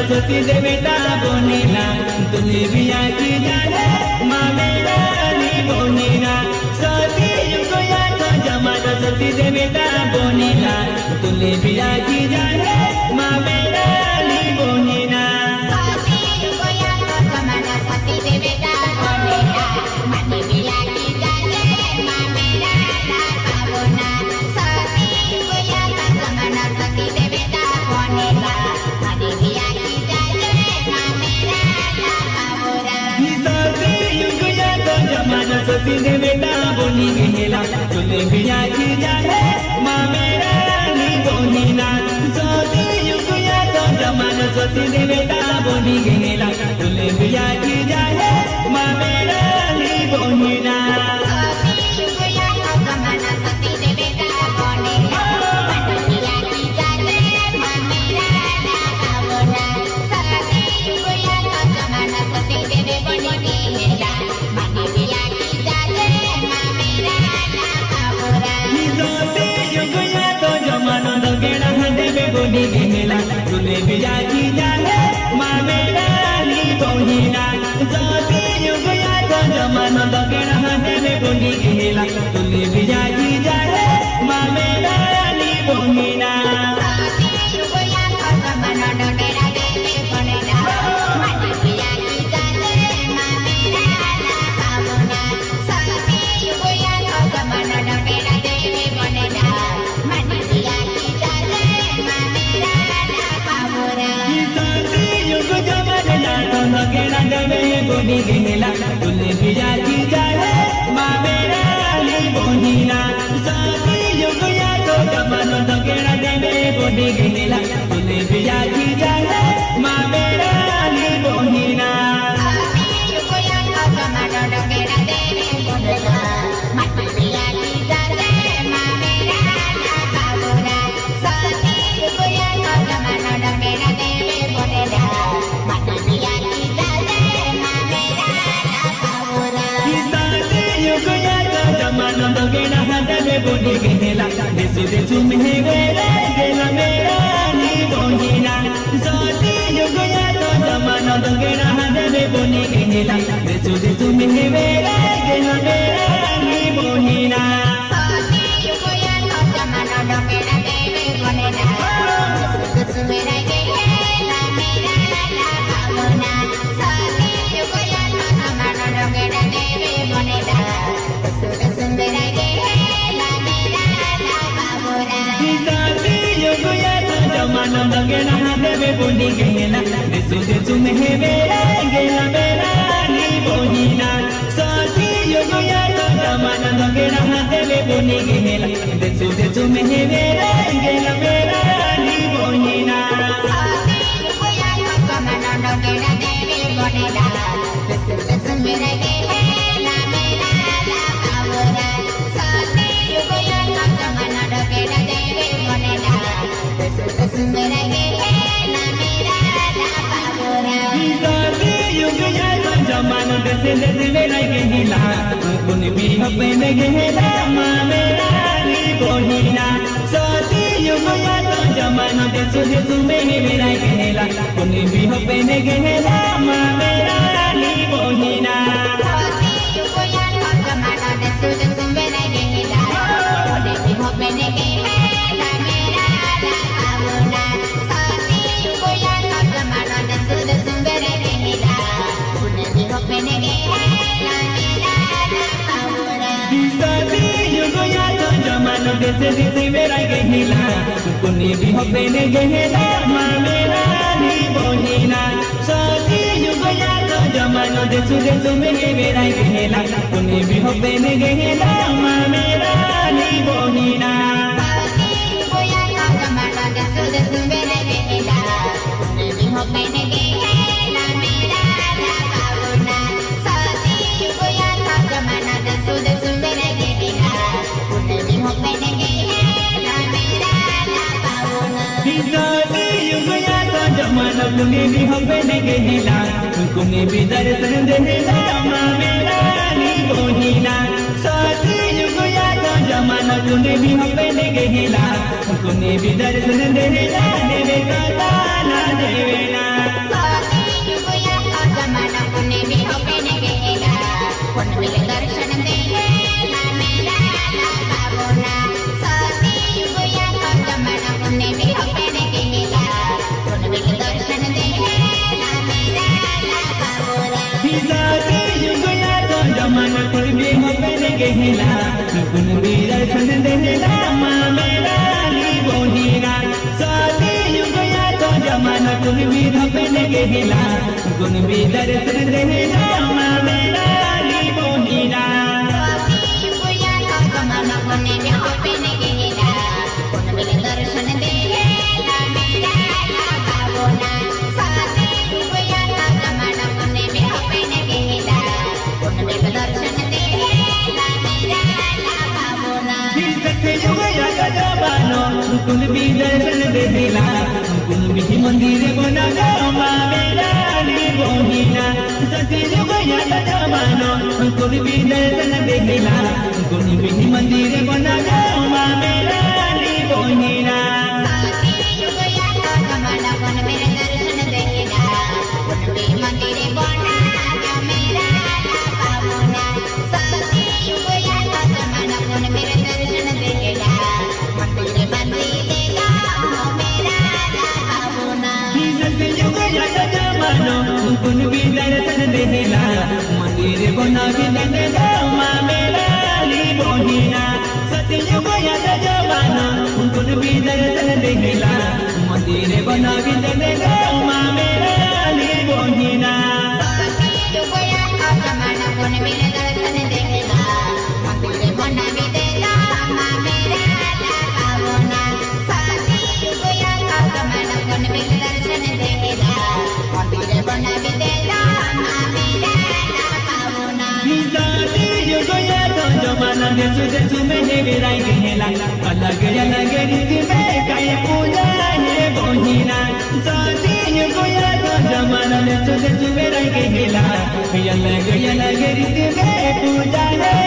सरस्वती से बेटा बोनेला तुझे भी आकी जाने माँ मेरा नहीं बोनेला सती युग या तो जमाना सती से बेटा बोनेला तुझे भी आकी जाने माँ मेरा नहीं बोनेला सती युग या तो जमाना सती से बेटा बोनेला माने भी आकी जाने माँ मेरा ना बोना सती युग या तो जमाना सती से बेटा बोनेला माने भी जमाना सती से बेटा बोनी गेला तुले भी आकी जाने माँ मेरा नहीं बोनीना सती युग या तो जमाना सती से बेटा बोनी गेला तुले भी आकी जाने माँ मेरा नहीं बोनीना सती युग या तो जमाना सती से बेटा बोनेला माने भी आकी जाने माँ मेरा ना बोना सती युग या तो जमाना सती से बेटा गेला माने भी बोनी गेला तुले भी आकी जाने माँ मेरा नहीं बोनीना सती युग या तो जमाना दगेड़ा हाथे में बोनी गेला तुले भी आकी जाने माँ मेरा नहीं बोनीना सती युग या तो जमाना दगेड़ा देवे बोनेला माने भी आकी जाने माँ मेरा ना बोना सती युग या तो जमाना दगेड़ा देवे बोनेला माने भी आकी जाने बोनी गेला तुले भी आकी जाने माँ मेरा नहीं बोनीना सती युग या तो जमाना दगेड़ा देवे बोनी गेला तुले भी आकी जाने माँ मेरा नहीं बोनीना सती युग या तो जमाना दगेड़ा देवे बोनेला माने भी आकी जाने माँ मेरा ना बोना सती युग या तो जमाना दगेड़ा देवे बोनेला माने भी आकी जाने माँ मेरा युग या तो जमाना दगेड़ा हाथे में बोनी गेला देसु देसु में गेला गेला मेरा नहीं बोनीना सती युग या तो जमाना दगेड़ा हाथे में बोनी गेला देसु देसु में गेला गेला मेरा नहीं बोनीना सती युग या तो जमाना दगेड़ा देवे बोनेला देसु में गेला मेरा ना बोना सती युग या तो जमाना दगेड़ा देवे बोनेला देसु में गेला मेरा ना बोना सती युग या तो जमाना दगेड़ा हाथे में बोनी गेला देसु देसु में गेला गेला मेरा नहीं बोनीना सती युग या तो जमाना दगेड़ा हाथे में बोनी गेला देसु देसु में गेला गेला मेरा नहीं बोनीना सती युग या तो जमाना दगेड़ा देवे बोनेला देसु में गेला मेरा ना बोना सती युग या तो जमाना दगेड़ा देवे बोनेला देसु में गेला मेरा ना बोना सती युग या तो जमाना देसे देसे मेरा गेला कुन भी हपन गेला माँ मेरा नहीं बोनीना सती युग या तो जमाना देसु देसु में मेरा गेला कुन भी हपन गेला माँ मेरा नहीं बोनीना सती युग या तो जमाना देसु देसु में गेला कुन भी हपन गेला मेरा ना बोना सती युग या तो जमाना देसु देसु में गेला कुन भी हपन गेला मेरा ना बोना सती युग या तो जमाना देसे देसे मेरा गेला कुन भी हपन गेला माँ मेरा नहीं बोनीना देसु देसु मेरे बेराई गहेला कुने भी हो बेने गहेला मा मेरा नी बोहिना कुने भी हो बेने गहेला कुने भी दर्शन देला मा मेरा नी बोहिना साथी युग या तो जमाना कुने भी हो बेने गहेला कुने भी दर्शन देला देवे कथा ना देवेला साथी युग या तो जमाना कुने भी हो बेने गहेला कुने भी दर्शन देला मेरा ना पावना साथी युग या तो जमाना कुने भी हो बेने गहेला कुने भी दर्शन जमाना कोई भी हो बेने गहेला कुन भी दर्शन देला मा मेरा नी बोहिना साथी युग या तो जमाना कुन भी हो बेने गहेला कुन भी दर्शन देला मा मेरा नी बोहिना साथी युग या तो जमाना कुन भी हो बेने गहेला कुन भी दर्शन देला मेरा ना पावना साथी युग या तो जमाना कुन भी हो बेने गहेला कुन भी दर्शन देला मेरा ना पावना युग या तो जमाना कुन भी दर्शन देला कुन भी मंदिर बना मा मेरा नी बोहिना साथी युग या तो जमाना कुन भी दर्शन देला कुन भी मंदिर बना मा मेरा नी बोहिना साथी युग या तो जमाना कुन भी दर्शन देला कुन भी मंदिर बना मेरा ना पावना साथी युग या तो जमाना कुन भी दर्शन देला मंदिर देला मेरा ना पावना साथी युग या तो जमाना कुन भी दर्शन देला मंदिर बना देला मा मेरा नी बोहिना साथी युग या तो जमाना कुन भी दर्शन देला मंदिर बना देला मा मेरा नी बोहिना साथी युग या तो जमाना कुन भी दर्शन देला मंदिर बना देला मा मेरा ना पावना साथी युग या तो जमाना कुन भी दर्शन देला मंदिर बना देला मा मेरा ना पावना साथी युग या तो जमाना देसु देसु मेरे बेराई गहेला अलग अलग रीति में काय पूजा है बोहिना साथी युग या तो जमाना देसु देसु मेराई गहेला अलग अलग रीति में पूजा है